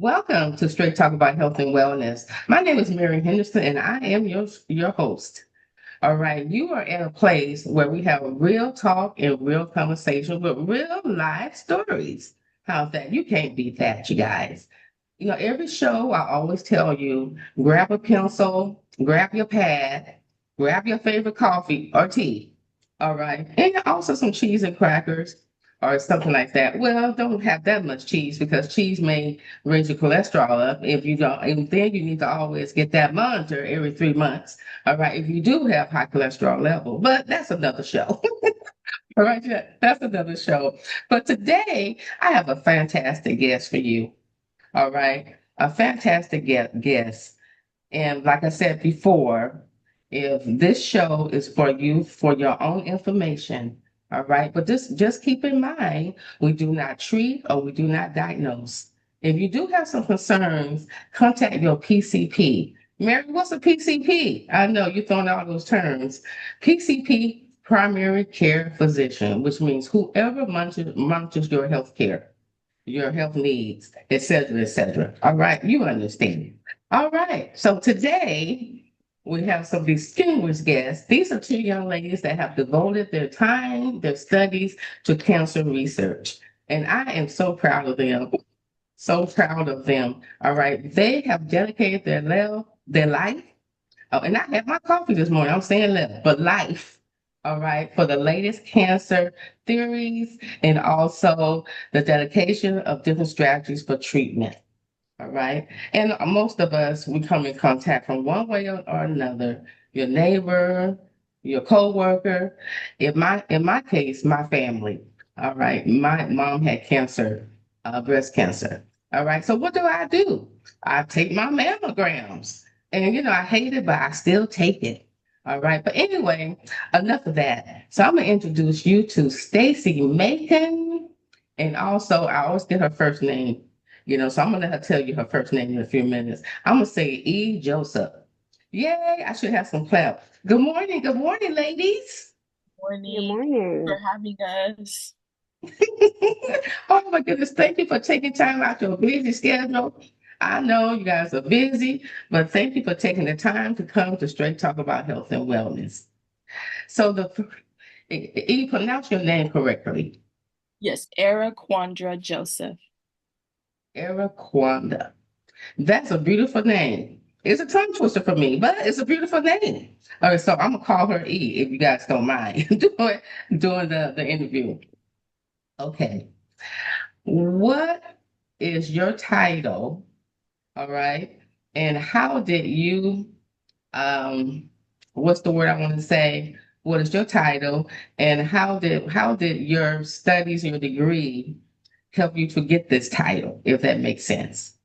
Welcome to Straight Talk about Health and Wellness. My name is Mary Henderson, and I am your host. All right, you are at a place where we have a real talk and real conversation with real life stories. How's that? You can't beat that, you guys. Every show I always tell you, grab a pencil, grab your pad, grab your favorite coffee or tea. All right. And also some cheese and crackers or something like that. Well, don't have that much cheese because cheese may raise your cholesterol up. If you don't, and then you need to always get that monitor every 3 months. All right. If you do have high cholesterol level, but that's another show. All right. Yeah, that's another show. But today I have a fantastic guest for you. All right. A fantastic guest. And like I said before, if this show is for you for your own information, all right. But just keep in mind, we do not treat or we do not diagnose. If you do have some concerns, contact your PCP. Mary, what's a PCP? I know you're throwing out those terms. PCP, primary care physician, which means whoever monitors your health care, your health needs, et cetera, et cetera. All right, you understand. All right, so today we have some distinguished guests. These are two young ladies that have devoted their time, their studies to cancer research. And I am so proud of them. So proud of them. All right, they have dedicated their life. Oh, and I had my coffee this morning. I'm saying that, but life. All right, for the latest cancer theories and also the dedication of different strategies for treatment. All right. And most of us, we come in contact from one way or another. Your neighbor, your coworker. In my case, my family. All right. My mom had cancer, breast cancer. All right. So what do? I take my mammograms. And I hate it, but I still take it. All right. But anyway, enough of that. So I'm gonna introduce you to Stacy Macon. And also I always get her first name, so I'm gonna let her tell you her first name in a few minutes. I'm gonna say E. Joseph. Yay! I should have some clap. Good morning, ladies. Good Morning. Thank you for morning. having us. Oh my goodness, thank you for taking time out your busy schedule. I know you guys are busy, but thank you for taking the time to come to Straight Talk about Health and Wellness. So you pronounce your name correctly, Yes, Erakwandra Joseph. Erakwanda. That's a beautiful name. It's a tongue twister for me, but it's a beautiful name. All right, so I'm gonna call her E if you guys don't mind doing the interview. Okay. What is your title? All right. And how did you what's the word I want to say? What is your title? And how did your studies, your degree help you to get this title, if that makes sense?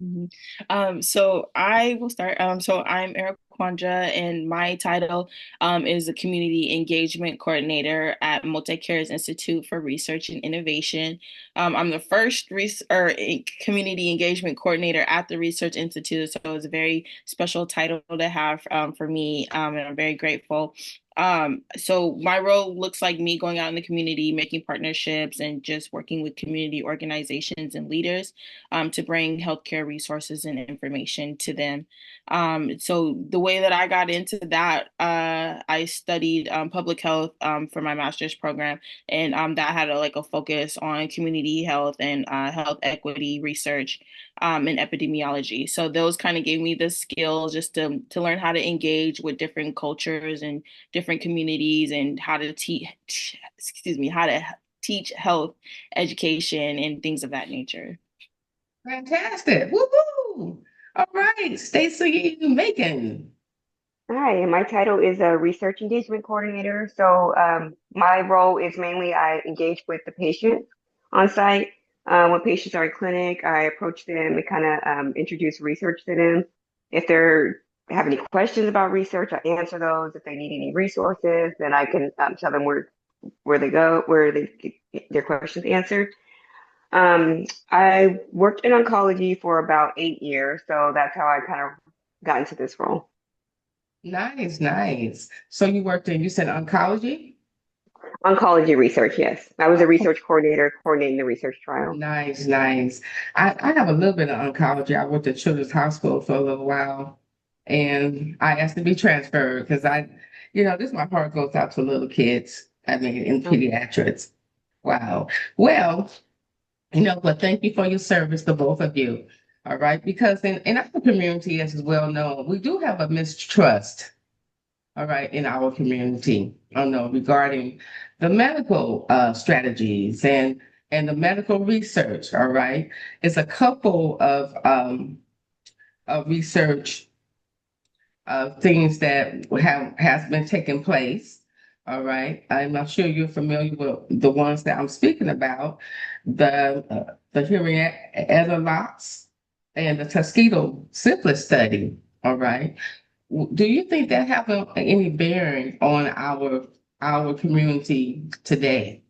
Mhm. So I will start. So I'm Eric Kwandra, and my title is a Community Engagement Coordinator at Multicare's Institute for Research and Innovation. I'm the first Community Engagement Coordinator at the Research Institute, so it's a very special title to have for me, and I'm very grateful. So my role looks like me going out in the community, making partnerships, and just working with community organizations and leaders to bring healthcare resources and information to them. So the way that I got into that, I studied public health for my master's program, and that had like a focus on community health and health equity research and epidemiology. So those kind of gave me the skills just to learn how to engage with different cultures and different communities and how to teach, excuse me, how to teach health education and things of that nature. Fantastic. Woohoo! All right, Stacy Macon. Hi, and my title is a Research Engagement Coordinator. So my role is mainly I engage with the patients on site. When patients are in clinic, I approach them and kind of introduce research to them. If they're have any questions about research, I answer those. If they need any resources, then I can tell them where they go, where they get their questions answered. I worked in oncology for about 8 years, so that's how I kind of got into this role. Nice, nice. So you said oncology? Oncology research, yes. I was a research coordinator coordinating the research trial. Nice, nice. I have a little bit of oncology. I worked at Children's Hospital for a little while, and I asked to be transferred because this my heart goes out to little kids. I mean, in pediatrics. Wow. Well, but thank you for your service to both of you. All right, because in our community, as is well known, we do have a mistrust, all right, in our community, regarding the medical strategies and the medical research, all right. It's a couple of research things that has been taking place. All right, I'm not sure you're familiar with the ones that I'm speaking about, the hearing locks and the Tuskegee syphilis study. All right, do you think that have any bearing on our community today,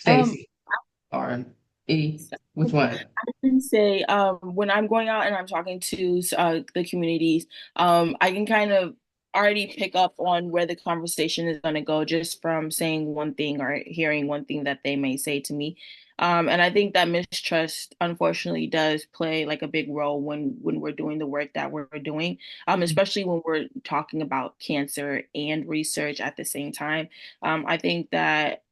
Um, Stacy or E? Which one? I can say when I'm going out and I'm talking to the communities, I can kind of already pick up on where the conversation is going to go just from saying one thing or hearing one thing that they may say to me. And I think that mistrust, unfortunately, does play like a big role when we're doing the work that we're doing, especially when we're talking about cancer and research at the same time. I think that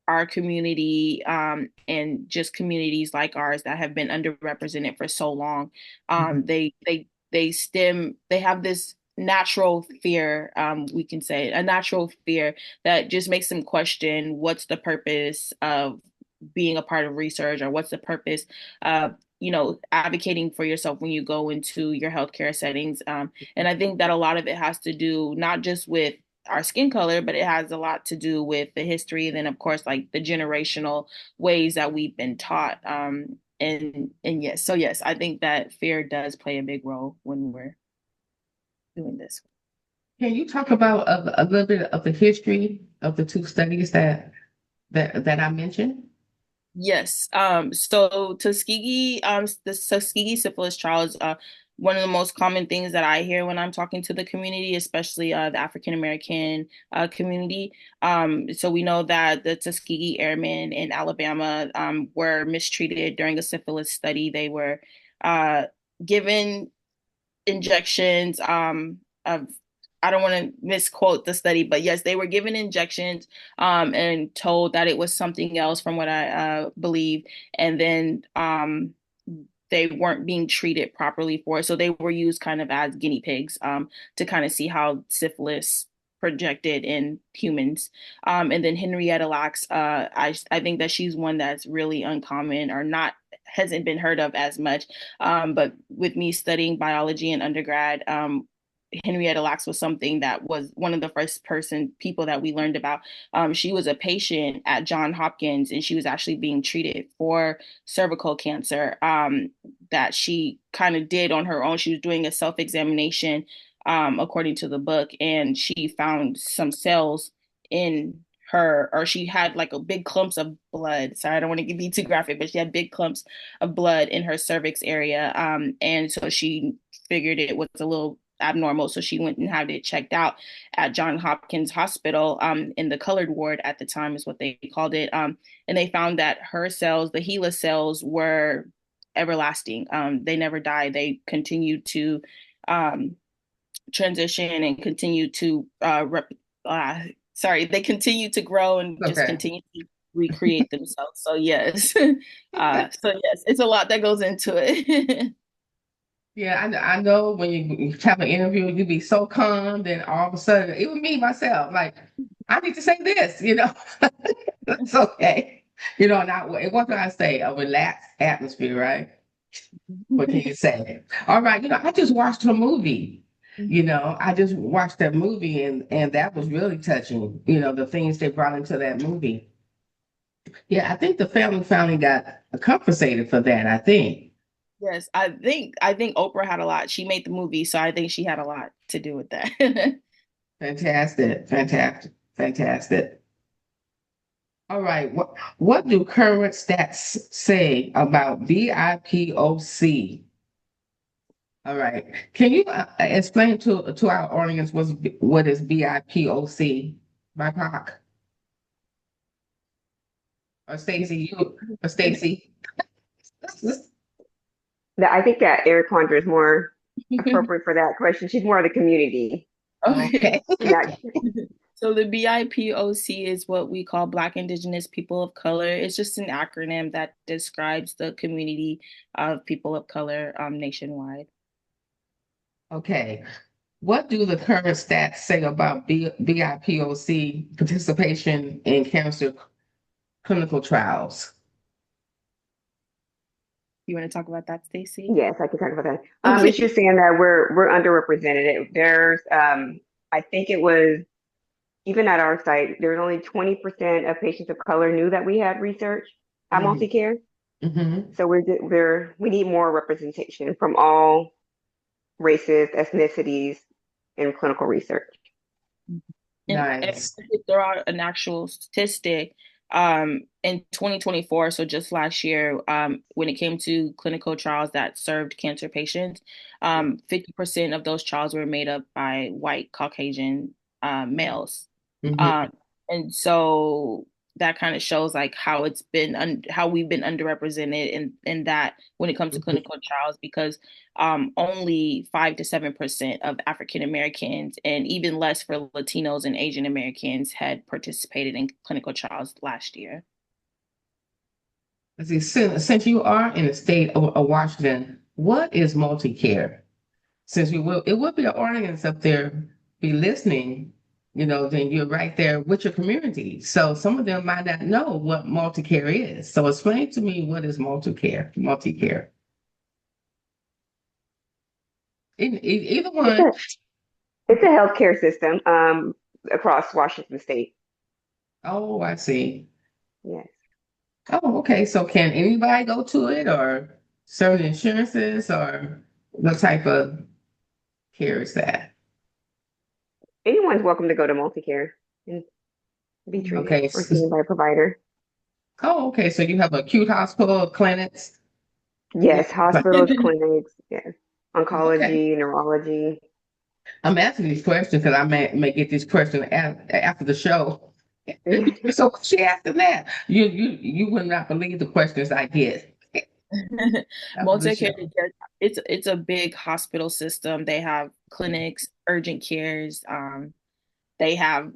our community and just communities like ours that have been underrepresented for so long, they have this natural fear, we can say a natural fear that just makes them question what's the purpose of being a part of research, or what's the purpose of advocating for yourself when you go into your healthcare settings. And I think that a lot of it has to do not just with our skin color, but it has a lot to do with the history, and then of course like the generational ways that we've been taught. And yes, so yes, I think that fear does play a big role when we're doing this. Can you talk about a little bit of the history of the two studies that I mentioned? Yes. So Tuskegee, the Tuskegee syphilis trials, one of the most common things that I hear when I'm talking to the community, especially the African American community. So we know that the Tuskegee Airmen in Alabama were mistreated during a syphilis study. They were uh, given injections of, I don't want to misquote the study, but yes, they were given injections and told that it was something else from what I believe. And then they weren't being treated properly for it. So they were used kind of as guinea pigs to kind of see how syphilis projected in humans. And then Henrietta Lacks, I think that she's one that's really uncommon or not hasn't been heard of as much. But with me studying biology in undergrad, Henrietta Lacks was something that was one of the first people that we learned about. She was a patient at Johns Hopkins, and she was actually being treated for cervical cancer that she kind of did on her own. She was doing a self-examination according to the book, and she found some cells in her, or she had like a big clumps of blood. Sorry, I don't want to be too graphic, but she had big clumps of blood in her cervix area. And so she figured it was a little abnormal. So she went and had it checked out at Johns Hopkins Hospital in the colored ward at the time is what they called it. And they found that her cells, the HeLa cells, were everlasting. They never died. They continued to transition and continue to they continue to grow and just Okay. continue to recreate themselves. So yes. So yes, it's a lot that goes into it. Yeah, I know when you have an interview, you be so calm, then all of a sudden, even me myself, like, I need to say this, it's okay. What can I say? A relaxed atmosphere, right? What can you say? All right, I just watched a movie. I just watched that movie and that was really touching, the things they brought into that movie. Yeah, I think the family finally got compensated for that, I think. Yes, I think Oprah had a lot. She made the movie, so I think she had a lot to do with that. Fantastic, fantastic, fantastic. All right, what do current stats say about BIPOC? All right. Can you explain to our audience what is BIPOC, BIPOC, or Stacy? Or Stacy? I think that Erakwandra is more appropriate for that question. She's more of the community. Okay. Okay. Not, So the BIPOC is what we call Black Indigenous People of Color. It's just an acronym that describes the community of people of color nationwide. Okay. What do the current stats say about BIPOC participation in cancer clinical trials? You want to talk about that, Stacy? yes, I can talk about that. It's Okay. just saying that we're underrepresented. There's I think it was even at our site, there's only 20% of patients of color knew that we had research at Mm-hmm. Multicare. Mm-hmm. So we need more representation from all races, ethnicities in clinical research. And Nice. to throw out an actual statistic, in 2024, so just last year, when it came to clinical trials that served cancer patients, 50% of those trials were made up by white Caucasian males. Mm-hmm. Um, and so that kind of shows like how it's been how we've been underrepresented in that when it comes to clinical trials because only 5 to 7% of African Americans and even less for Latinos and Asian Americans had participated in clinical trials last year. See, since you are in the state of Washington, what is multi-care? Since it will be an audience up there be listening, then you're right there with your community. So some of them might not know what multi-care is. So explain to me what is multi-care, multi-care. Either It's one. a it's a healthcare system across Washington State. Oh, I see. Yes. Oh, okay. So can anybody go to it or certain insurances or what type of care is that? Anyone's welcome to go to Multicare and be treated Okay. or seen by a provider. Oh, okay. So you have acute hospital clinics. Yeah. Yes, hospitals, clinics, yes, Okay. oncology, neurology. I'm asking these questions because I may get this question after the show. So she asked them that. You would not believe the questions I get after the Multi-care, show. it's a big hospital system. They have clinics, urgent cares, they have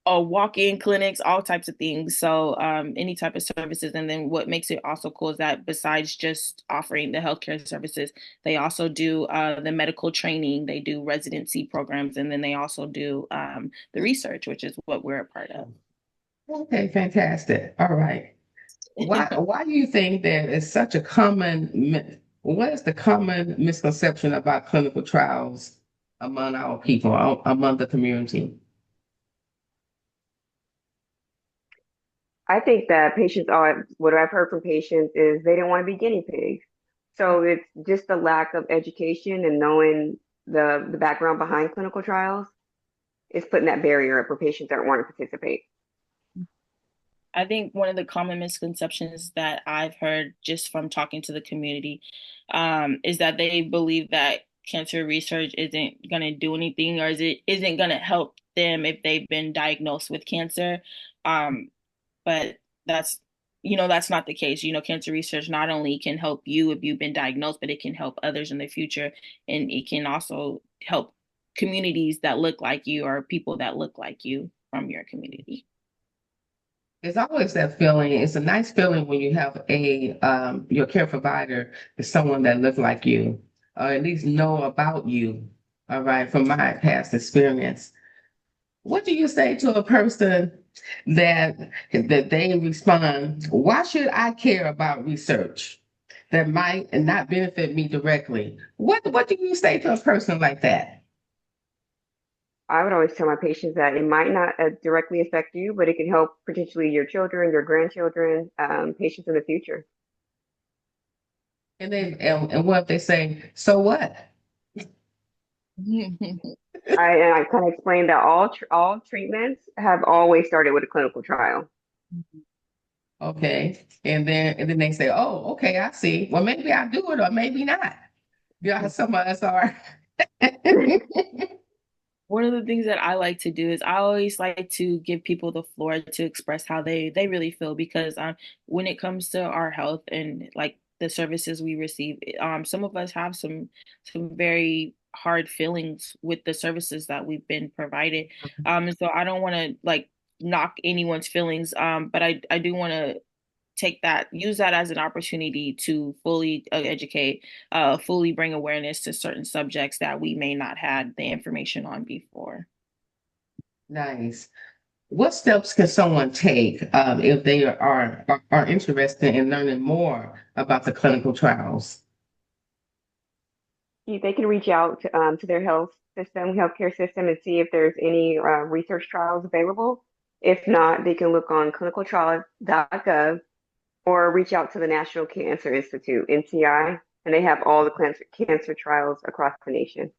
walk-in clinics, all types of things. So any type of services. And then what makes it also cool is that besides just offering the healthcare services, they also do the medical training, they do residency programs, and then they also do the research, which is what we're a part of. Okay, fantastic. All right. Why do you think that it's such a what is the common misconception about clinical trials among our people, among the community? I think that patients are, what I've heard from patients is they don't want to be guinea pigs. So it's just the lack of education and knowing the background behind clinical trials is putting that barrier up for patients that want to participate. I think one of the common misconceptions that I've heard just from talking to the community is that they believe that cancer research isn't going to do anything or isn't going to help them if they've been diagnosed with cancer. Um, but that's, that's not the case. Cancer research not only can help you if you've been diagnosed, but it can help others in the future. And it can also help communities that look like you or people that look like you from your community. It's always that feeling. It's a nice feeling when you have your care provider is someone that looks like you, or at least know about you. All right, from my past experience. What do you say to a person that they respond, why should I care about research that might not benefit me directly? What do you say to a person like that? I would always tell my patients that it might not directly affect you, but it can help potentially your children, your grandchildren, patients in the future. And what if they say, so what? I kind of explained that all treatments have always started with a clinical trial. Okay. And then they say, oh, okay, I see. Well, maybe I'll do it or maybe not. Yeah, some of us are. One of the things that I like to do is I always like to give people the floor to express how they really feel because when it comes to our health and like the services we receive, some of us have some very hard feelings with the services that we've been provided. And so I don't want to like knock anyone's feelings, but I do want to use that as an opportunity to fully educate, fully bring awareness to certain subjects that we may not had the information on before. Nice. What steps can someone take if they are interested in learning more about the clinical trials? They can reach out to their healthcare system, and see if there's any research trials available. If not, they can look on clinicaltrials.gov or reach out to the National Cancer Institute, NCI, and they have all the cancer trials across the nation.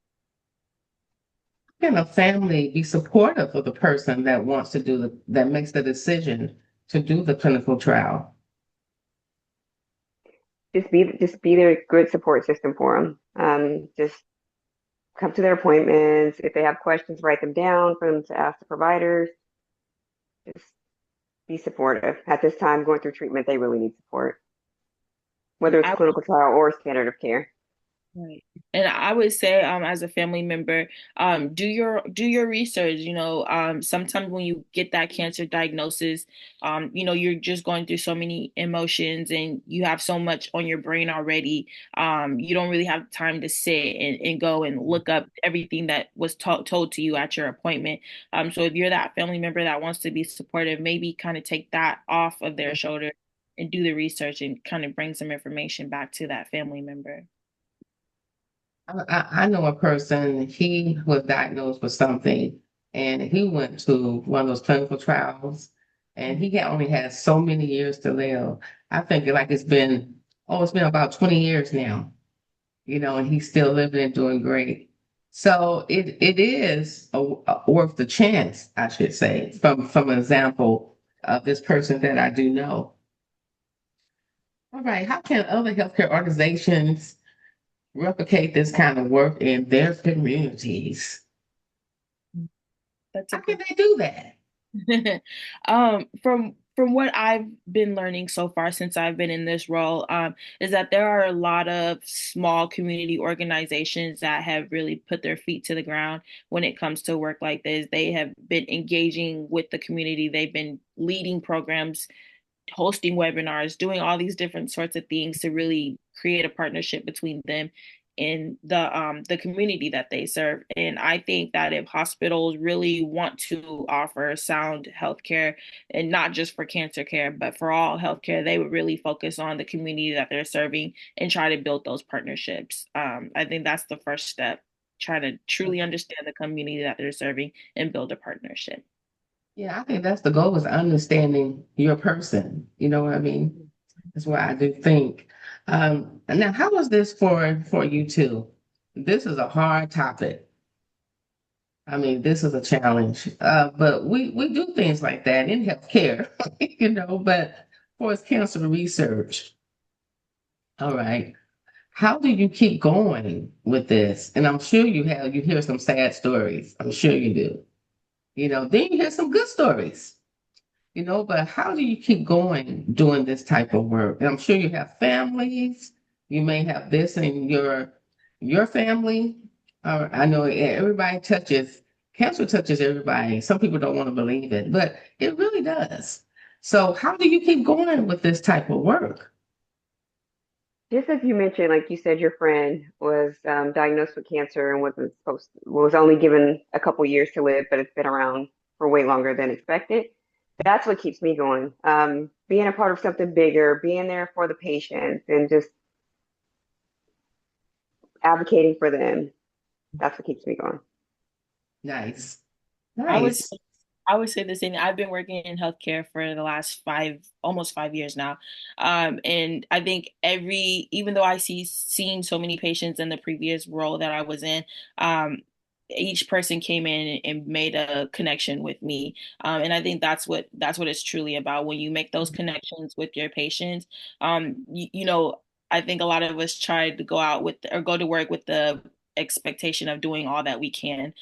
Can a family be supportive of the person that wants to that makes the decision to do the clinical trial? Just be their good support system for them. Just come to their appointments. If they have questions, write them down for them to ask the providers. Just be supportive. At this time, going through treatment, they really need support, whether it's I clinical trial or standard of care. Right. And I would say, as a family member, do your research. Sometimes when you get that cancer diagnosis, you're just going through so many emotions and you have so much on your brain already. You don't really have time to sit and go and look up everything that was told to you at your appointment. So if you're that family member that wants to be supportive, maybe kind of take that off of their shoulder and do the research and kind of bring some information back to that family member. I know a person, he was diagnosed with something and he went to one of those clinical trials and only had so many years to live. I think like it's been about 20 years now, and he's still living and doing great. So it is worth the chance, I should say, from an example of this person that I do know. All right, how can other healthcare organizations replicate this kind of work in their communities? That's a How can good they do that? from what I've been learning so far since I've been in this role, is that there are a lot of small community organizations that have really put their feet to the ground when it comes to work like this. They have been engaging with the community. They've been leading programs, hosting webinars, doing all these different sorts of things to really create a partnership between them and the community that they serve. And I think that if hospitals really want to offer sound healthcare, and not just for cancer care, but for all healthcare, they would really focus on the community that they're serving and try to build those partnerships. I think that's the first step. Try to truly understand the community that they're serving and build a partnership. Yeah, I think that's the goal is understanding your person. You know what I mean? That's what I do think. Now, how was this for you too? This is a hard topic. I mean, this is a challenge. But we do things like that in healthcare, but for its cancer research. All right. How do you keep going with this? And I'm sure you hear some sad stories. I'm sure you do. Then you hear some good stories, but how do you keep going doing this type of work? And I'm sure you have families. You may have this in your family. I know cancer touches everybody. Some people don't want to believe it, but it really does. So how do you keep going with this type of work? Just as you mentioned, like you said, your friend was diagnosed with cancer and was only given a couple years to live, but it's been around for way longer than expected. That's what keeps me going. Being a part of something bigger, being there for the patients, and just advocating for them. That's what keeps me going. Nice. I would Nice. I would say the same. I've been working in healthcare for the last almost 5 years now. And I think even though seen so many patients in the previous role that I was in, um, each person came in and made a connection with me. And I think that's what it's truly about. When you make those connections with your patients, you know, I think a lot of us try to go out with or go to work with the expectation of doing all that we can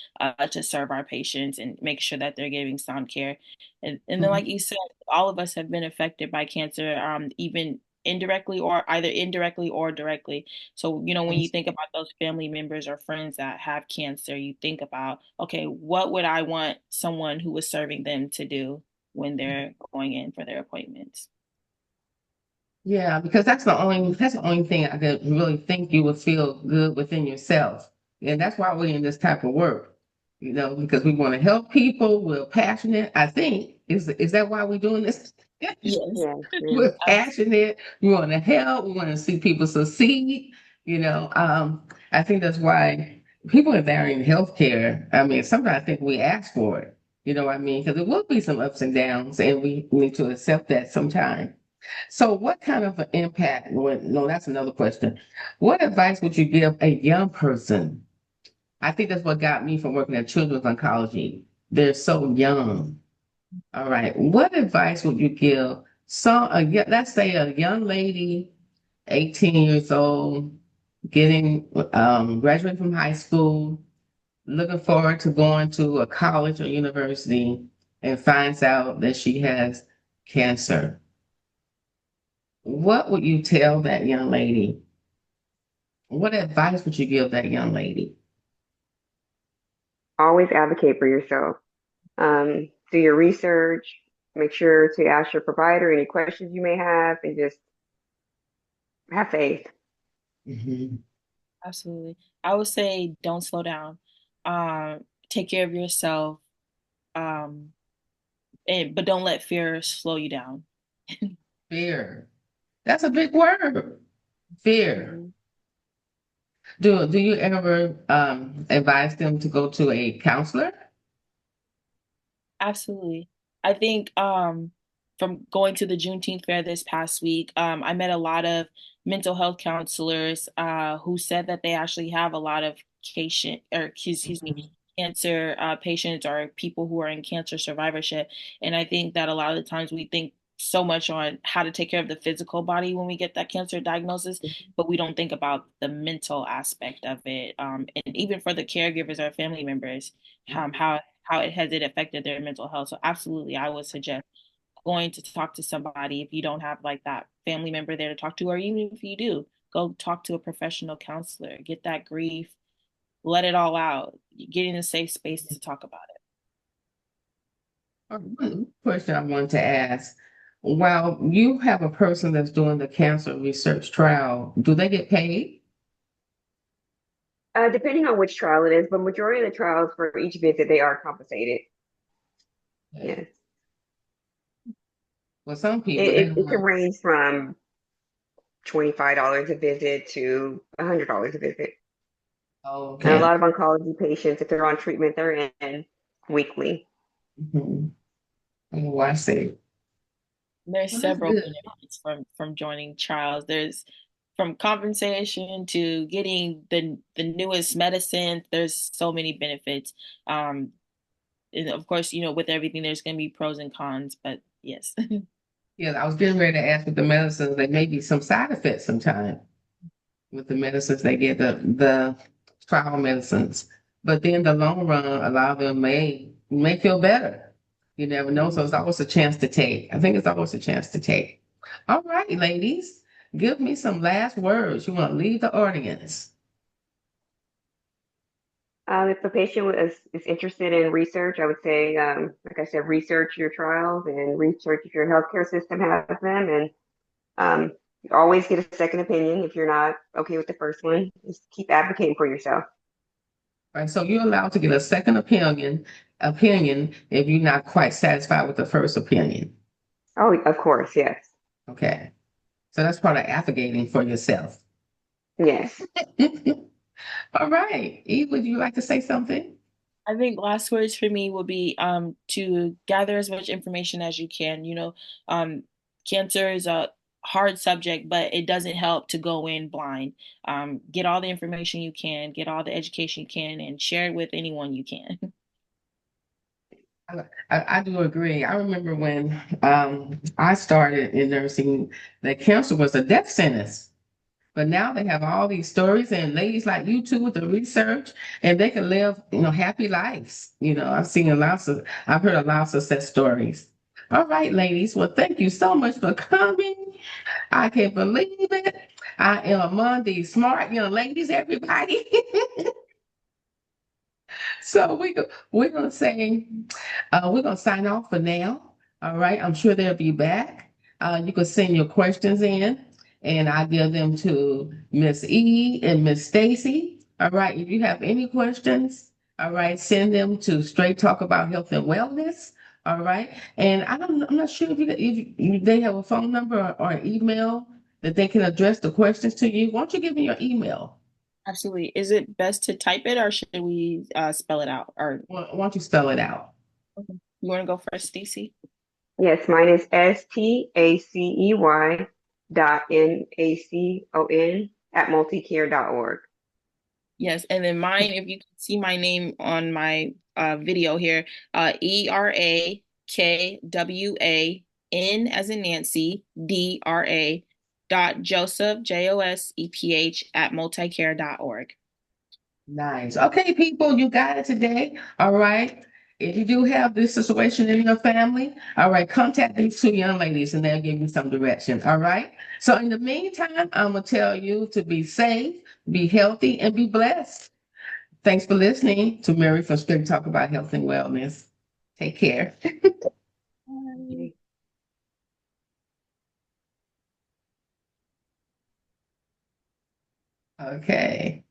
to serve our patients and make sure that they're getting sound care. And then, like you said, all of us have been affected by cancer, even indirectly or either indirectly or directly. So, when you think about those family members or friends that have cancer, you think about, okay, what would I want someone who was serving them to do when they're going in for their appointments? Yeah, because that's the only thing I could really think you would feel good within yourself. And that's why we're in this type of work, because we want to help people, we're passionate. I think is that why we're doing this? Yes. Yes, yes. We're passionate, we want to help, we want to see people succeed, I think that's why people that are in healthcare, I mean, sometimes I think we ask for it, you know what I mean? Because there will be some ups and downs, and we need to accept that sometime. So, what kind of an impact? No, that's another question. What advice would you give a young person? I think that's what got me from working at children's oncology. They're so young. All right. What advice would you give let's say a young lady, 18 years old, getting graduating from high school, looking forward to going to a college or university, and finds out that she has cancer? What would you tell that young lady? What advice would you give that young lady? Always advocate for yourself. Do your research. Make sure to ask your provider any questions you may have, and just have faith. Mhm. Absolutely. I would say don't slow down. Take care of yourself. Um, but don't let fear slow you down. Fear. That's a big word. Fear. Mhm. Do you ever advise them to go to a counselor? Absolutely. I think from going to the Juneteenth fair this past week, I met a lot of mental health counselors who said that they actually have a lot of excuse me, Mhm. cancer patients or people who are in cancer survivorship. And I think that a lot of the times we think so much on how to take care of the physical body when we get that cancer diagnosis, but we don't think about the mental aspect of it. And even for the caregivers or family members, how it affected their mental health. So absolutely, I would suggest going to talk to somebody if you don't have like that family member there to talk to, or even if you do, go talk to a professional counselor, get that grief, let it all out, get in a safe space to talk about it. One question I wanted to ask. While you have a person that's doing the cancer research trial, do they get paid? Depending on which trial it is, but majority of the trials for each visit they are compensated. Yes, Well, some it, people they it, don't it can want. range from $25 a visit to $100 a visit. And a Okay. lot of oncology patients, if they're on treatment, they're in weekly. Mhm. Oh, I see. There's Well, that's several good. benefits from joining trials. There's from compensation to getting the newest medicine. There's so many benefits. And of course, with everything, there's going to be pros and cons, but yes. Yeah, I was getting ready to ask with the medicines, there may be some side effects sometimes with the medicines they get, the trial medicines. But then in the long run, a lot of them may feel better. You never know. So it's always a chance to take. I think it's always a chance to take. All right, ladies, give me some last words. You want to leave the audience. If a patient is interested in research, I would say, like I said, research your trials and research if your healthcare system has them, and um, always get a second opinion if you're not okay with the first one. Just keep advocating for yourself. Right. So you're allowed to get a second opinion if you're not quite satisfied with the first opinion. Oh, of course, yes, Okay. So that's part of advocating for yourself. yes. All right. Eve, would you like to say something? I think last words for me will be to gather as much information as you can. Cancer is a hard subject, but it doesn't help to go in blind. Get all the information you can, get all the education you can, and share it with anyone you can. I do agree. I remember when I started in nursing, that cancer was a death sentence. But now they have all these stories and ladies like you too with the research, and they can live, happy lives. I've heard a lot of success stories. All right, ladies. Well, thank you so much for coming. I can't believe it. I am among these smart young ladies, everybody. So we're gonna say we're gonna sign off for now. All right. I'm sure they'll be back. You can send your questions in, and I give them to Miss E and Miss Stacy. All right. If you have any questions, all right, send them to Straight Talk About Health and Wellness. All right. And I'm not sure if they have a phone number or an email that they can address the questions to you. Why don't you give me your email? Absolutely. Is it best to type it or should we spell it out? Or Why don't you spell it out? okay. You want to go first, Stacy? Yes, mine is STACEY.NACON@multicare.org. Yes, and then mine, if you can see my name on my video here, ERAKWAN as in Nancy, DRA dot Joseph, JOSEPH @multicare.org. Nice. Okay, people, you got it today. All right. If you do have this situation in your family, all right, contact these two young ladies and they'll give you some direction. All right. So in the meantime, I'm gonna tell you to be safe, be healthy, and be blessed. Thanks for listening to Mary from Straight Talk About Health and Wellness. Take care. Bye. Okay.